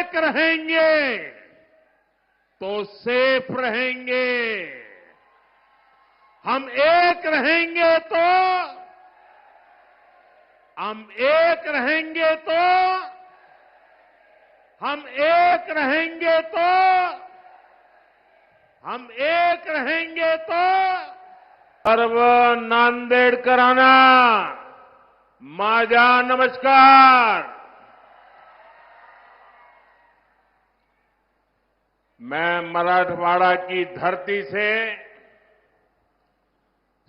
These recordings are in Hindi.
एक रहेंगे तो सेफ रहेंगे। हम एक रहेंगे तो हम एक रहेंगे तो हम एक रहेंगे तो हम एक रहेंगे तो सर्व नांदेडकरांना माझा नमस्कार। मैं मराठवाड़ा की धरती से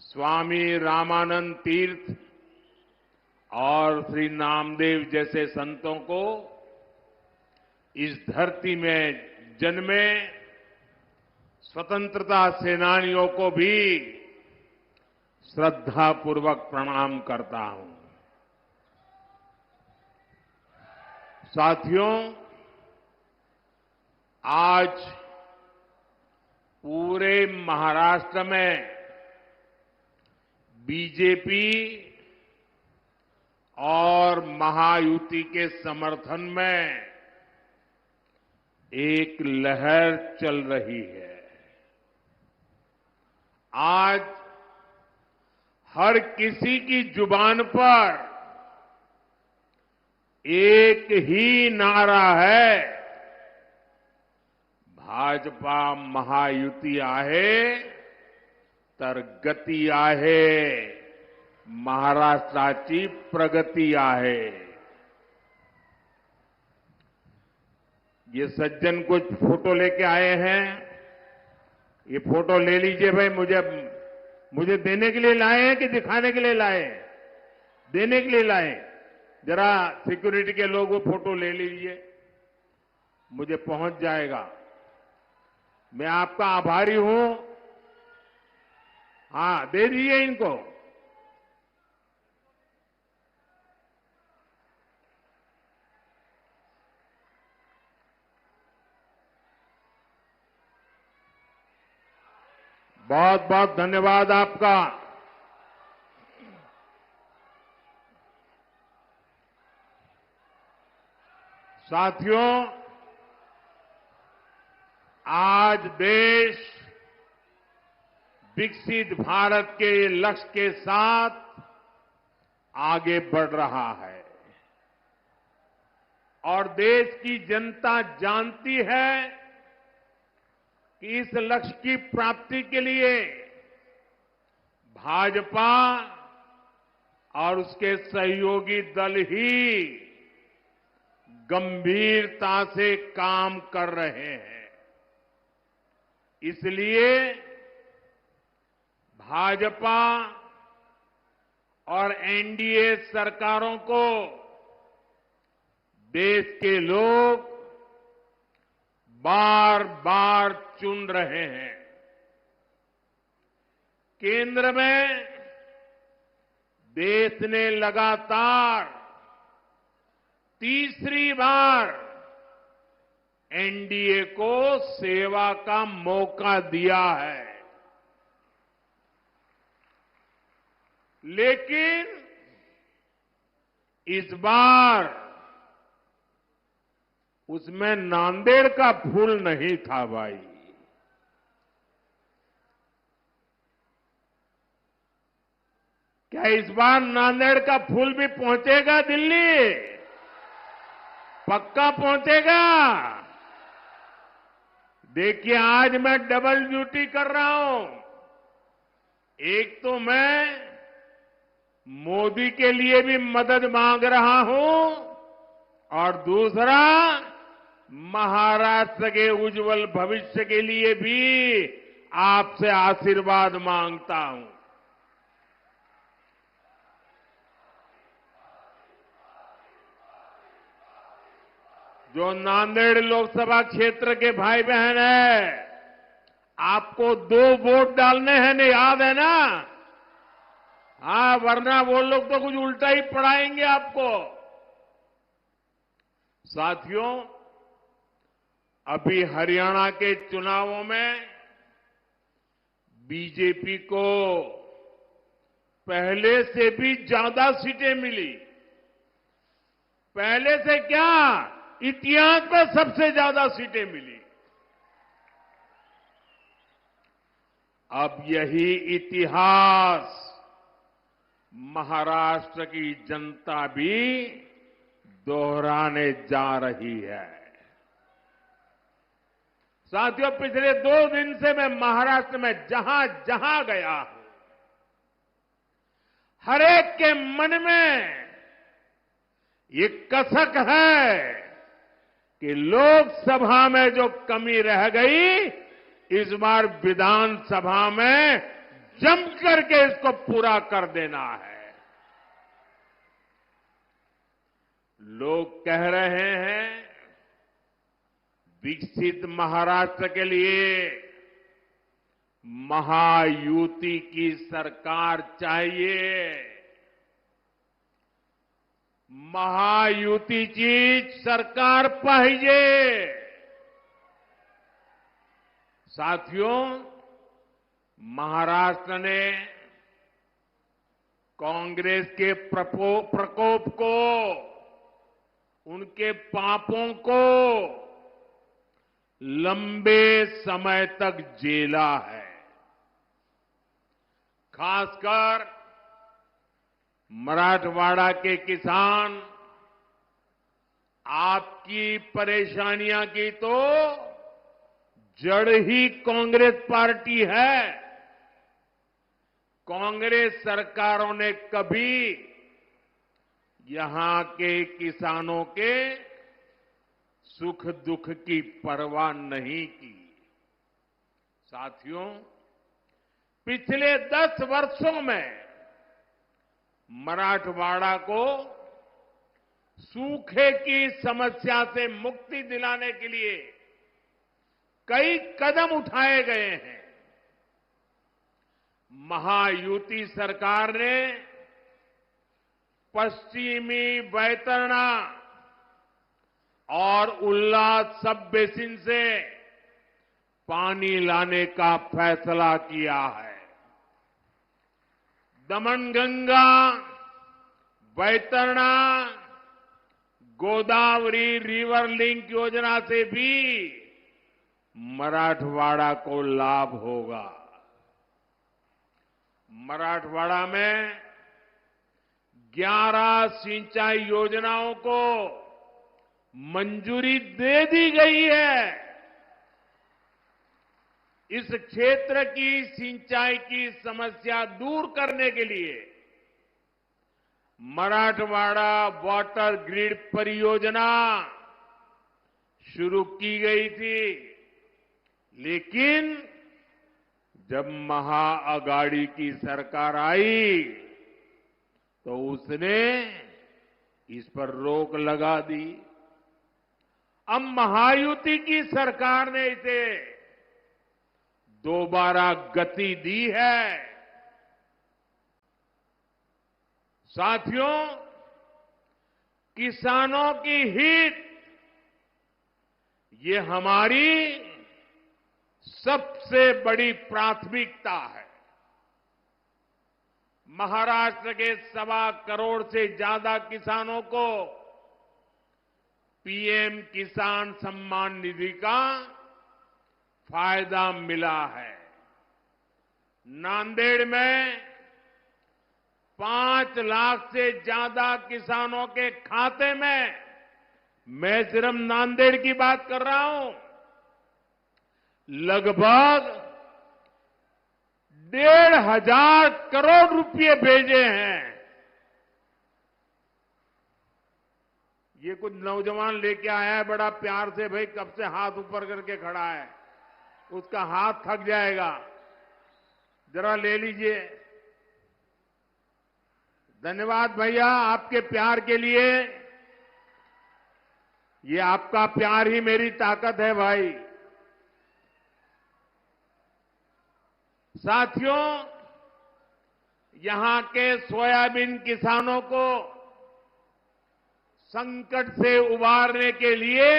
स्वामी रामानंद तीर्थ और श्री नामदेव जैसे संतों को इस धरती में जन्मे स्वतंत्रता सेनानियों को भी श्रद्धापूर्वक प्रणाम करता हूं। साथियों, आज पूरे महाराष्ट्र में बीजेपी और महायुति के समर्थन में एक लहर चल रही है। आज हर किसी की जुबान पर एक ही नारा है, भाजपा महायुति आहे तर गती आहे, महाराष्ट्राची प्रगती आहे। ये सज्जन कुछ फोटो लेके आए हैं, ये फोटो ले लीजिए भाई। मुझे देने के लिए लाए हैं कि दिखाने के लिए लाए हैं? देने के लिए लाए। जरा सिक्योरिटी के लोग वो फोटो ले लीजिए, मुझे पहुंच जाएगा। मैं आपका आभारी हूं। हां, दे दीजिए इनको। बहुत बहुत धन्यवाद आपका। साथियों, आज देश विकसित भारत के लक्ष्य के साथ आगे बढ़ रहा है और देश की जनता जानती है कि इस लक्ष्य की प्राप्ति के लिए भाजपा और उसके सहयोगी दल ही गंभीरता से काम कर रहे हैं। इसलिए भाजपा और एनडीए सरकारों को देश के लोग बार बार चुन रहे हैं। केंद्र में देश ने लगातार तीसरी बार एनडीए को सेवा का मौका दिया है, लेकिन इस बार उसमें नांदेड़ का फूल नहीं था भाई। क्या इस बार नांदेड़ का फूल भी पहुंचेगा दिल्ली? पक्का पहुंचेगा। देखिए, आज मैं डबल ड्यूटी कर रहा हूं। एक तो मैं मोदी के लिए भी मदद मांग रहा हूं और दूसरा महाराष्ट्र के उज्जवल भविष्य के लिए भी आपसे आशीर्वाद मांगता हूं। जो नांदेड़ लोकसभा क्षेत्र के भाई बहन हैं, आपको 2 वोट डालने हैं ना, याद है ना? हाँ, वरना वो लोग तो कुछ उल्टा ही पढ़ाएंगे आपको। साथियों, अभी हरियाणा के चुनावों में बीजेपी को पहले से भी ज्यादा सीटें मिली। पहले से क्या, इतिहास में सबसे ज्यादा सीटें मिली। अब यही इतिहास महाराष्ट्र की जनता भी दोहराने जा रही है। साथियों, पिछले 2 दिन से मैं महाराष्ट्र में जहां जहां गया हूं, हर एक के मन में ये कसक है कि लोकसभा में जो कमी रह गई, इस बार विधानसभा में जम करके इसको पूरा कर देना है। लोग कह रहे हैं विकसित महाराष्ट्र के लिए महायुति की सरकार चाहिए। महायुतीची सरकार पाहिजे। साथियों, महाराष्ट्र ने कांग्रेस के प्रकोप को, उनके पापों को लंबे समय तक झेला है। खासकर मराठवाड़ा के किसान, आपकी परेशानियां की तो जड़ ही कांग्रेस पार्टी है। कांग्रेस सरकारों ने कभी यहां के किसानों के सुख दुख की परवाह नहीं की। साथियों, पिछले 10 वर्षों में मराठवाड़ा को सूखे की समस्या से मुक्ति दिलाने के लिए कई कदम उठाए गए हैं। महायुति सरकार ने पश्चिमी बैतरणी और उल्लास सब बेसिन से पानी लाने का फैसला किया है। दमनगंगा, बैतरणी, गोदावरी रिवर लिंक योजना से भी मराठवाड़ा को लाभ होगा। मराठवाड़ा में 11 सिंचाई योजनाओं को मंजूरी दे दी गई है। इस क्षेत्र की सिंचाई की समस्या दूर करने के लिए मराठवाड़ा वाटर ग्रिड परियोजना शुरू की गई थी, लेकिन जब महाअगाड़ी की सरकार आई तो उसने इस पर रोक लगा दी। अब महायुति की सरकार ने इसे दोबारा गति दी है। साथियों, किसानों की हित ये हमारी सबसे बड़ी प्राथमिकता है। महाराष्ट्र के 1.25 करोड़ से ज्यादा किसानों को पीएम किसान सम्मान निधि का फायदा मिला है। नांदेड़ में 5 लाख से ज्यादा किसानों के खाते में, मैं सिर्फ नांदेड़ की बात कर रहा हूं, लगभग 1,500 करोड़ रुपए भेजे हैं। ये कुछ नौजवान लेके आया है बड़ा प्यार से, भाई कब से हाथ ऊपर करके खड़ा है, उसका हाथ थक जाएगा, जरा ले लीजिए। धन्यवाद भैया आपके प्यार के लिए। ये आपका प्यार ही मेरी ताकत है भाई। साथियों, यहां के सोयाबीन किसानों को संकट से उबारने के लिए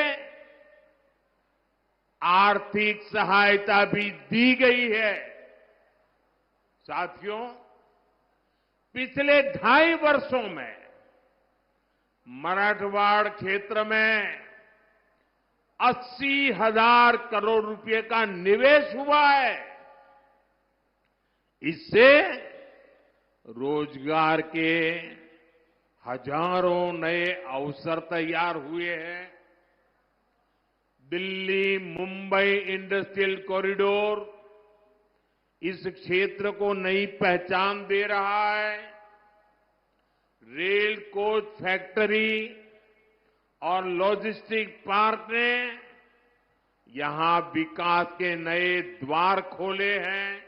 आर्थिक सहायता भी दी गई है। साथियों, पिछले 2.5 वर्षों में मराठवाड़ क्षेत्र में 80,000 करोड़ रुपए का निवेश हुआ है। इससे रोजगार के हजारों नए अवसर तैयार हुए हैं। दिल्ली मुंबई इंडस्ट्रियल कॉरिडोर इस क्षेत्र को नई पहचान दे रहा है। रेल कोच फैक्ट्री और लॉजिस्टिक पार्क ने यहां विकास के नए द्वार खोले हैं।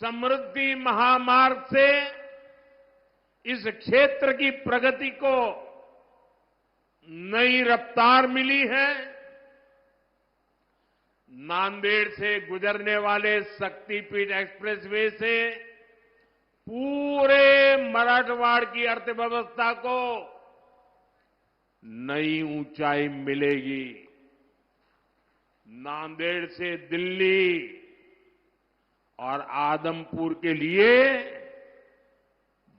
समृद्धि महामार्ग से इस क्षेत्र की प्रगति को नई रफ्तार मिली है। नांदेड़ से गुजरने वाले शक्तिपीठ एक्सप्रेसवे से पूरे मराठवाड़ की अर्थव्यवस्था को नई ऊंचाई मिलेगी। नांदेड़ से दिल्ली और आदमपुर के लिए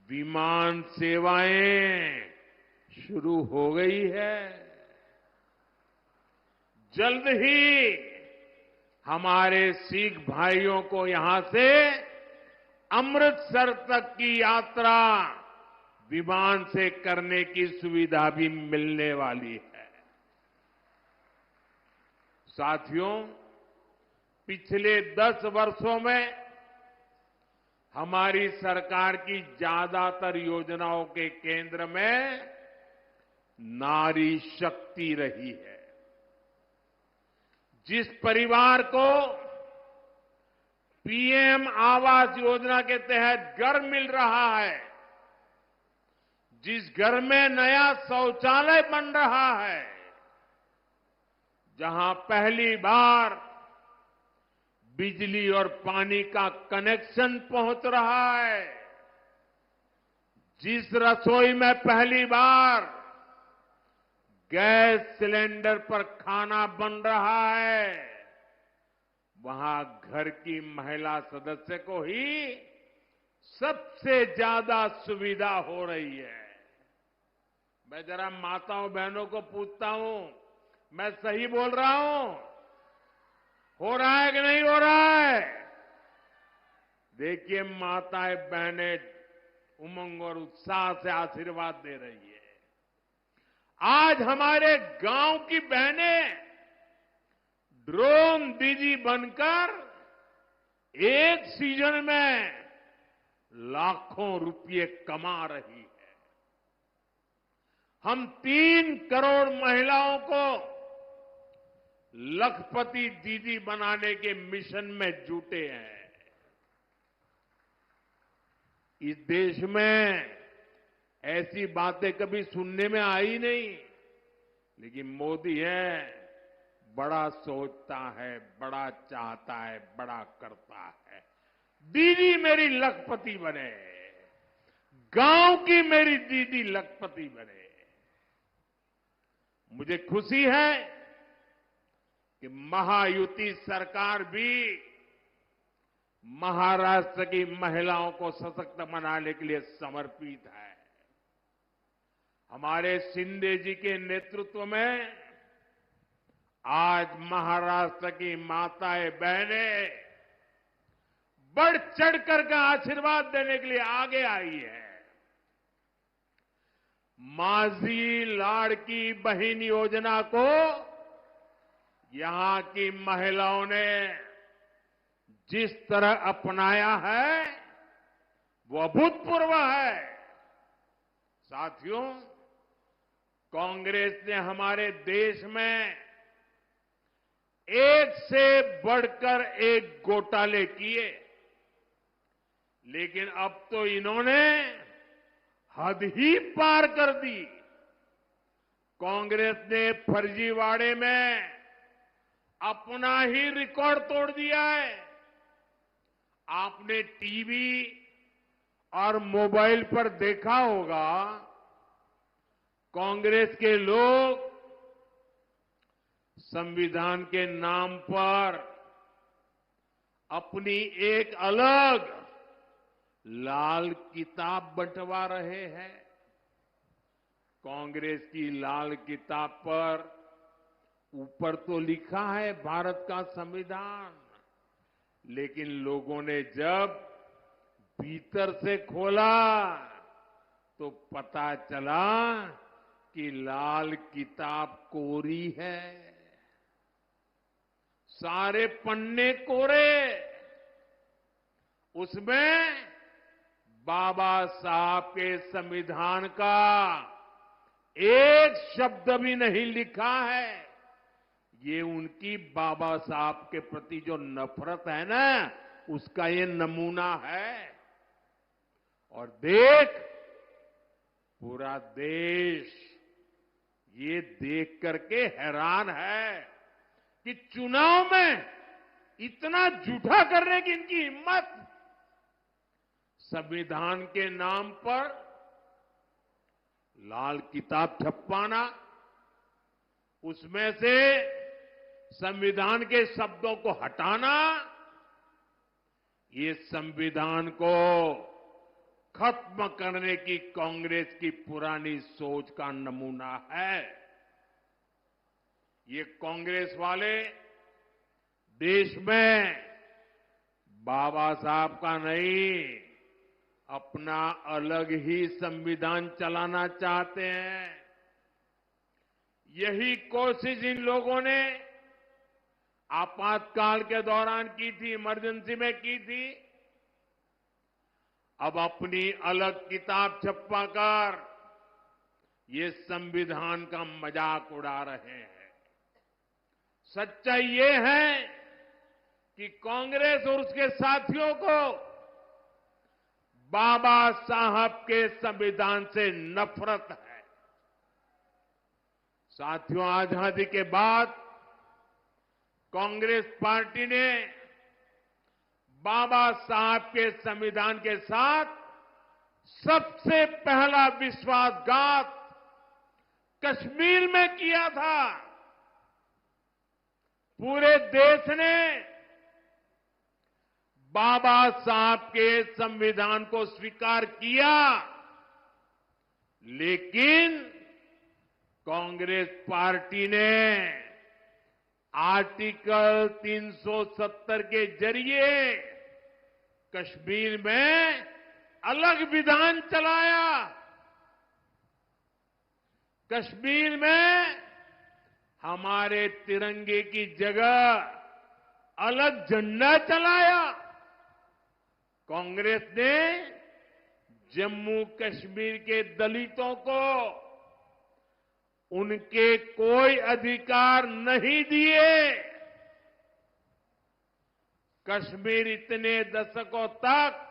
विमान सेवाएं शुरू हो गई है। जल्द ही हमारे सिख भाइयों को यहां से अमृतसर तक की यात्रा विमान से करने की सुविधा भी मिलने वाली है। साथियों, पिछले 10 वर्षों में हमारी सरकार की ज्यादातर योजनाओं के केंद्र में नारी शक्ति रही है। जिस परिवार को पीएम आवास योजना के तहत घर मिल रहा है, जिस घर में नया शौचालय बन रहा है, जहां पहली बार बिजली और पानी का कनेक्शन पहुंच रहा है, जिस रसोई में पहली बार गैस सिलेंडर पर खाना बन रहा है, वहां घर की महिला सदस्य को ही सबसे ज्यादा सुविधा हो रही है। मैं जरा माताओं बहनों को पूछता हूं, मैं सही बोल रहा हूं? हो रहा है कि नहीं हो रहा है? देखिए, माताएं बहनें उमंग और उत्साह से आशीर्वाद दे रही है। आज हमारे गांव की बहनें ड्रोन दीदी बनकर एक सीजन में लाखों रुपये कमा रही है। हम 3 करोड़ महिलाओं को लखपति दीदी बनाने के मिशन में जुटे हैं। इस देश में ऐसी बातें कभी सुनने में आई नहीं, लेकिन मोदी है, बड़ा सोचता है, बड़ा चाहता है, बड़ा करता है। दीदी मेरी लखपति बने, गांव की मेरी दीदी लखपति बने। मुझे खुशी है कि महायुति सरकार भी महाराष्ट्र की महिलाओं को सशक्त बनाने के लिए समर्पित है। हमारे शिंदे जी के नेतृत्व में आज महाराष्ट्र की माताएं बहनें बढ़ चढ़कर का आशीर्वाद देने के लिए आगे आई है। माझी लाड़की बहन योजना को यहां की महिलाओं ने जिस तरह अपनाया है, वो अभूतपूर्व है। साथियों, कांग्रेस ने हमारे देश में एक से बढ़कर एक घोटाले किए, लेकिन अब तो इन्होंने हद ही पार कर दी। कांग्रेस ने फर्जीवाड़े में अपना ही रिकॉर्ड तोड़ दिया है। आपने टीवी और मोबाइल पर देखा होगा, कांग्रेस के लोग संविधान के नाम पर अपनी एक अलग लाल किताब बंटवा रहे हैं। कांग्रेस की लाल किताब पर ऊपर तो लिखा है भारत का संविधान, लेकिन लोगों ने जब भीतर से खोला तो पता चला कि लाल किताब कोरी है, सारे पन्ने कोरे। उसमें बाबा साहब के संविधान का एक शब्द भी नहीं लिखा है। ये उनकी बाबा साहब के प्रति जो नफरत है ना, उसका ये नमूना है। और देख, पूरा देश ये देख करके हैरान है कि चुनाव में इतना झूठा करने की इनकी हिम्मत। संविधान के नाम पर लाल किताब छपवाना, उसमें से संविधान के शब्दों को हटाना, ये संविधान को खत्म करने की कांग्रेस की पुरानी सोच का नमूना है। ये कांग्रेस वाले देश में बाबा साहब का नहीं, अपना अलग ही संविधान चलाना चाहते हैं। यही कोशिश इन लोगों ने आपातकाल के दौरान की थी, इमरजेंसी में की थी। अब अपनी अलग किताब छपवाकर ये संविधान का मजाक उड़ा रहे हैं। सच्चाई ये है कि कांग्रेस और उसके साथियों को बाबा साहब के संविधान से नफरत है। साथियों, आजादी के बाद कांग्रेस पार्टी ने बाबा साहब के संविधान के साथ सबसे पहला विश्वासघात कश्मीर में किया था। पूरे देश ने बाबा साहब के संविधान को स्वीकार किया, लेकिन कांग्रेस पार्टी ने आर्टिकल 370 के जरिए कश्मीर में अलग विधान चलाया। कश्मीर में हमारे तिरंगे की जगह अलग झंडा चलाया। कांग्रेस ने जम्मू कश्मीर के दलितों को उनके कोई अधिकार नहीं दिए। कश्मीर इतने दशकों तक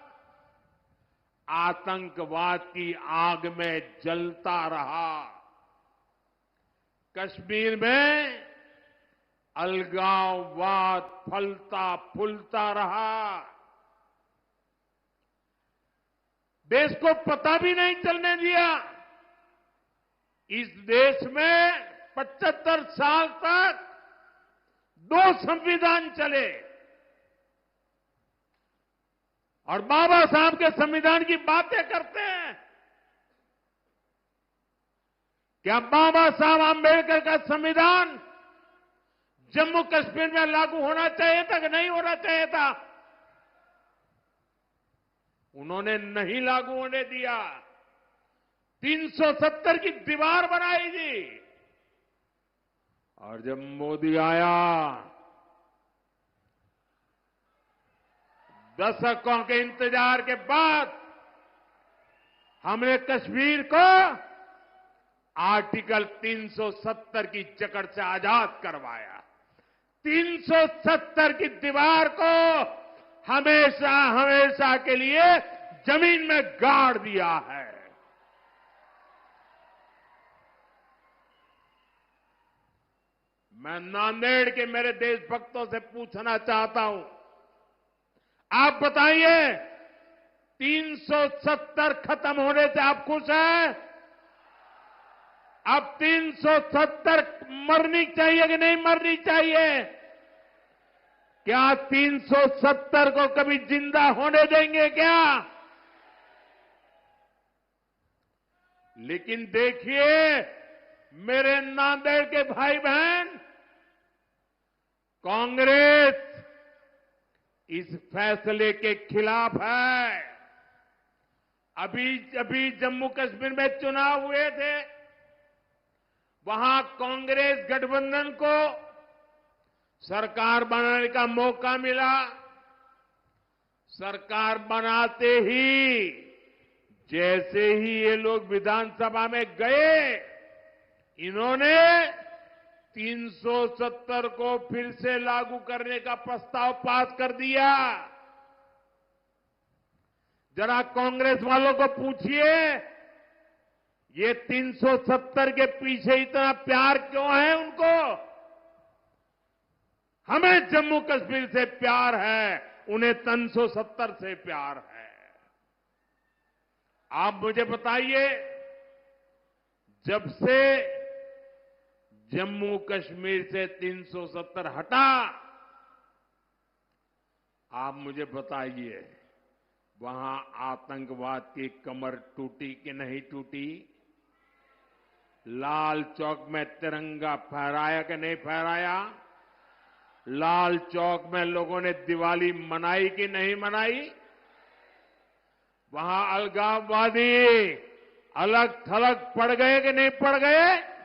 आतंकवाद की आग में जलता रहा। कश्मीर में अलगाववाद फलता फूलता रहा। देश को पता भी नहीं चलने दिया। इस देश में 75 साल तक 2 संविधान चले और बाबा साहब के संविधान की बातें करते हैं। क्या बाबा साहब आंबेडकर का संविधान जम्मू कश्मीर में लागू होना चाहिए था कि नहीं होना चाहिए था? उन्होंने नहीं लागू होने दिया। 370 की दीवार बनाई थी। और जब मोदी आया, दशकों के इंतजार के बाद हमने कश्मीर को आर्टिकल 370 की जकड़ से आजाद करवाया। 370 की दीवार को हमेशा हमेशा के लिए जमीन में गाड़ दिया है। मैं नांदेड़ के मेरे देशभक्तों से पूछना चाहता हूं, आप बताइए 370 खत्म होने से आप खुश हैं? अब 370 मरनी चाहिए कि नहीं मरनी चाहिए? क्या 370 को कभी जिंदा होने देंगे क्या? लेकिन देखिए मेरे नांदेड़ के भाई बहन, कांग्रेस इस फैसले के खिलाफ है। अभी जम्मू कश्मीर में चुनाव हुए थे, वहां कांग्रेस गठबंधन को सरकार बनाने का मौका मिला। सरकार बनाते ही जैसे ही ये लोग विधानसभा में गए, इन्होंने 370 को फिर से लागू करने का प्रस्ताव पास कर दिया। जरा कांग्रेस वालों को पूछिए, ये 370 के पीछे इतना प्यार क्यों है उनको? हमें जम्मू कश्मीर से प्यार है, उन्हें 370 से प्यार है। आप मुझे बताइए, जब से जम्मू कश्मीर से 370 हटा, आप मुझे बताइए, वहां आतंकवाद की कमर टूटी कि नहीं टूटी? लाल चौक में तिरंगा फहराया कि नहीं फहराया? लाल चौक में लोगों ने दिवाली मनाई कि नहीं मनाई? वहां अलगाववादी अलग थलग पड़ गए कि नहीं पड़ गए?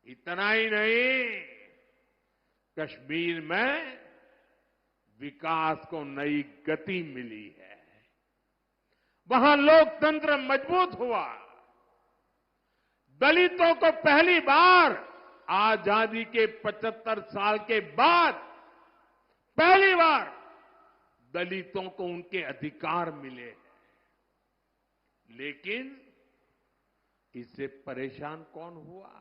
इतना ही नहीं, कश्मीर में विकास को नई गति मिली है। वहां लोकतंत्र मजबूत हुआ। दलितों को पहली बार आजादी के 75 साल के बाद पहली बार दलितों को उनके अधिकार मिले हैं। लेकिन इससे परेशान कौन हुआ?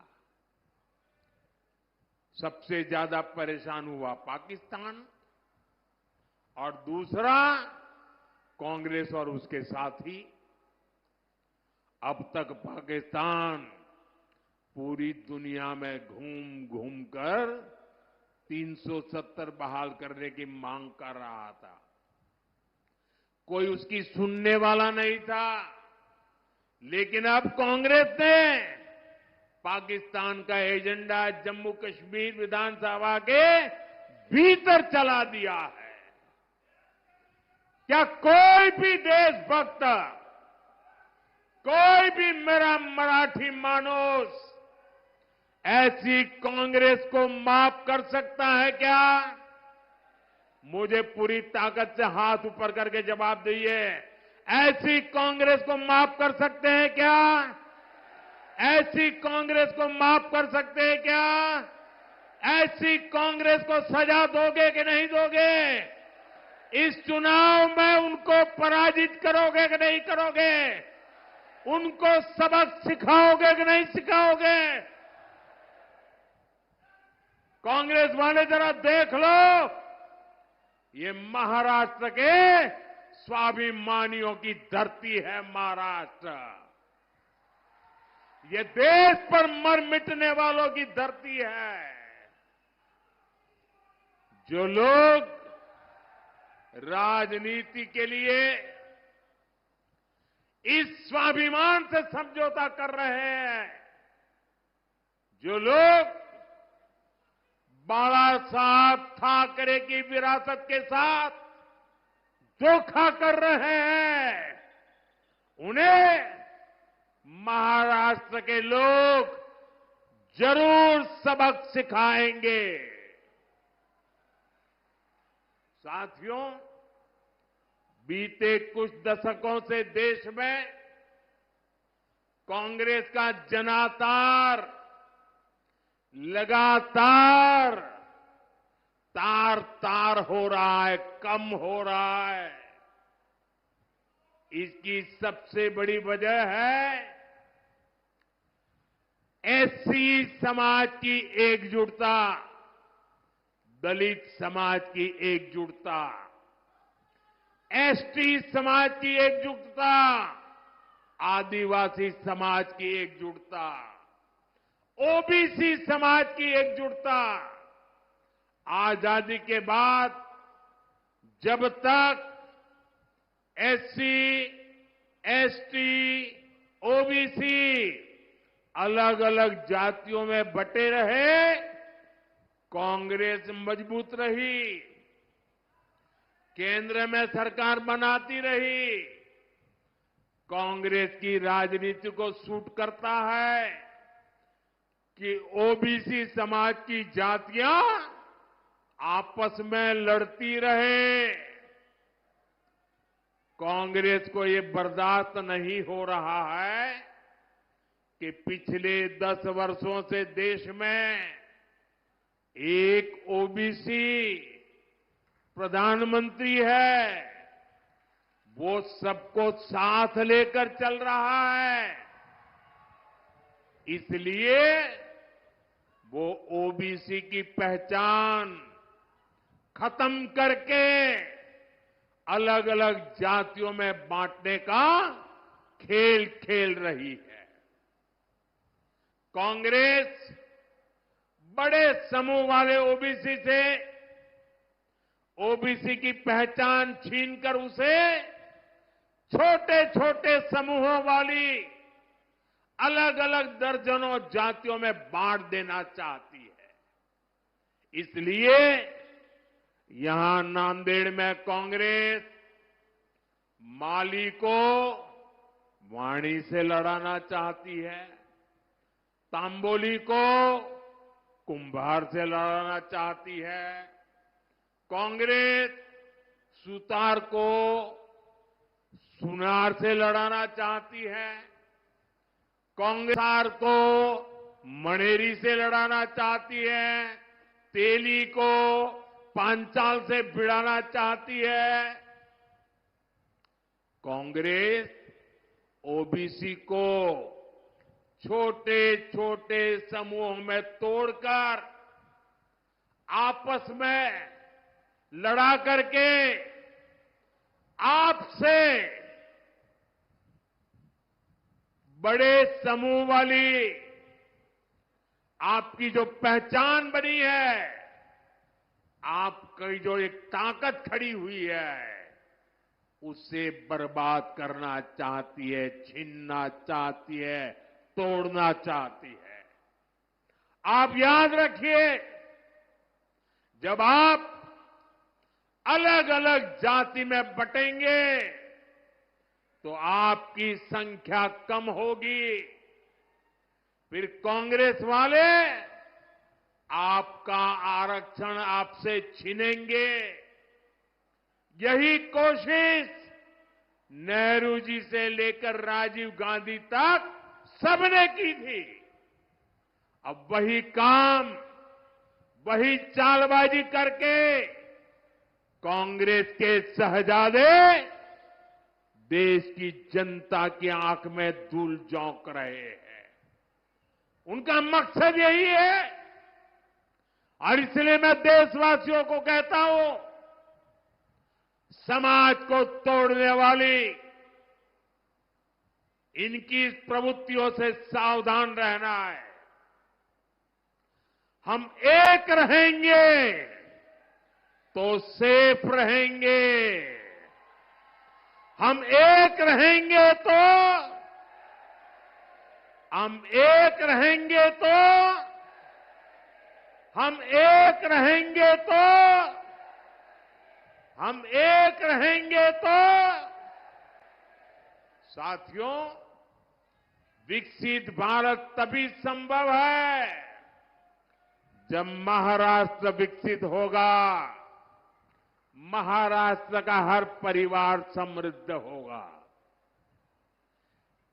सबसे ज्यादा परेशान हुआ पाकिस्तान, और दूसरा कांग्रेस और उसके साथी। अब तक पाकिस्तान पूरी दुनिया में घूम घूम कर 370 बहाल करने की मांग कर रहा था। कोई उसकी सुनने वाला नहीं था। लेकिन अब कांग्रेस ने पाकिस्तान का एजेंडा जम्मू कश्मीर विधानसभा के भीतर चला दिया है। क्या कोई भी देशभक्त, कोई भी मेरा मराठी मानुस ऐसी कांग्रेस को माफ कर सकता है क्या? मुझे पूरी ताकत से हाथ ऊपर करके जवाब दीजिए। ऐसी कांग्रेस को माफ कर सकते हैं क्या? ऐसी कांग्रेस को माफ कर सकते हैं क्या? ऐसी कांग्रेस को सजा दोगे कि नहीं दोगे? इस चुनाव में उनको पराजित करोगे कि नहीं करोगे? उनको सबक सिखाओगे कि नहीं सिखाओगे? कांग्रेस वाले जरा देख लो, ये महाराष्ट्र के स्वाभिमानियों की धरती है। महाराष्ट्र ये देश पर मर मिटने वालों की धरती है। जो लोग राजनीति के लिए इस स्वाभिमान से समझौता कर रहे हैं, जो लोग बाला साहब ठाकरे की विरासत के साथ धोखा कर रहे हैं, उन्हें महाराष्ट्र के लोग जरूर सबक सिखाएंगे। साथियों, बीते कुछ दशकों से देश में कांग्रेस का जनाधार लगातार तार तार हो रहा है, कम हो रहा है। इसकी सबसे बड़ी वजह है एससी समाज की एकजुटता, दलित समाज की एकजुटता, एसटी समाज की एकजुटता, आदिवासी समाज की एकजुटता, ओबीसी समाज की एकजुटता। आजादी के बाद जब तक एससी, एसटी, ओबीसी अलग अलग जातियों में बटे रहे, कांग्रेस मजबूत रही, केंद्र में सरकार बनाती रही। कांग्रेस की राजनीति को सूट करता है कि ओबीसी समाज की जातियां आपस में लड़ती रहे। कांग्रेस को ये बर्दाश्त नहीं हो रहा है कि पिछले 10 वर्षों से देश में एक ओबीसी प्रधानमंत्री है, वो सबको साथ लेकर चल रहा है। इसलिए वो ओबीसी की पहचान खत्म करके अलग अलग जातियों में बांटने का खेल खेल रही है। कांग्रेस बड़े समूह वाले ओबीसी से ओबीसी की पहचान छीनकर उसे छोटे छोटे समूहों वाली अलग अलग दर्जनों जातियों में बांट देना चाहती है। इसलिए यहां नांदेड़ में कांग्रेस माली को वाणी से लड़ाना चाहती है, तांबोली को कुंभार से लड़ाना चाहती है। कांग्रेस सुतार को सुनार से लड़ाना चाहती है, कांग्रेस को मणेरी से लड़ाना चाहती है, तेली को पांचाल से भिड़ाना चाहती है। कांग्रेस ओबीसी को छोटे छोटे समूहों में तोड़कर आपस में लड़ा करके आपसे बड़े समूह वाली आपकी जो पहचान बनी है, आपकी जो एक ताकत खड़ी हुई है, उसे बर्बाद करना चाहती है, छीनना चाहती है, तोड़ना चाहती है। आप याद रखिए, जब आप अलग अलग जाति में बटेंगे तो आपकी संख्या कम होगी, फिर कांग्रेस वाले आपका आरक्षण आपसे छीनेंगे। यही कोशिश नेहरू जी से लेकर राजीव गांधी तक सबने की थी। अब वही काम, वही चालबाजी करके कांग्रेस के शहजादे देश की जनता की आंख में धूल झोंक रहे हैं। उनका मकसद यही है, और इसलिए मैं देशवासियों को कहता हूं, समाज को तोड़ने वाली इनकी प्रवृत्तियों से सावधान रहना है। हम एक रहेंगे तो सेफ रहेंगे, हम एक रहेंगे तो हम एक रहेंगे तो हम एक रहेंगे तो हम एक रहेंगे तो साथियों, विकसित भारत तभी संभव है जब महाराष्ट्र विकसित होगा, महाराष्ट्र का हर परिवार समृद्ध होगा।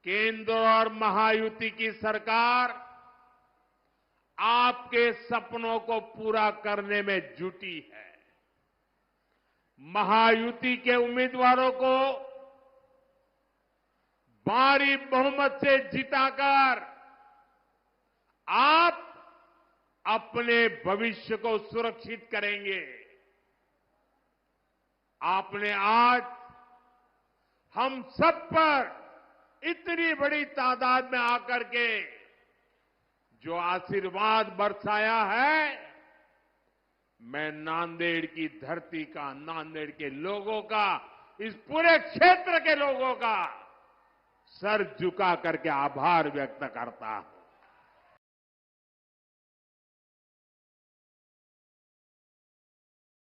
केंद्र और महायुति की सरकार आपके सपनों को पूरा करने में जुटी है। महायुति के उम्मीदवारों को भारी बहुमत से जिताकर आप अपने भविष्य को सुरक्षित करेंगे। आपने आज हम सब पर इतनी बड़ी तादाद में आकर के जो आशीर्वाद बरसाया है, मैं नांदेड़ की धरती का, नांदेड़ के लोगों का, इस पूरे क्षेत्र के लोगों का सर झुका करके आभार व्यक्त करता हूं।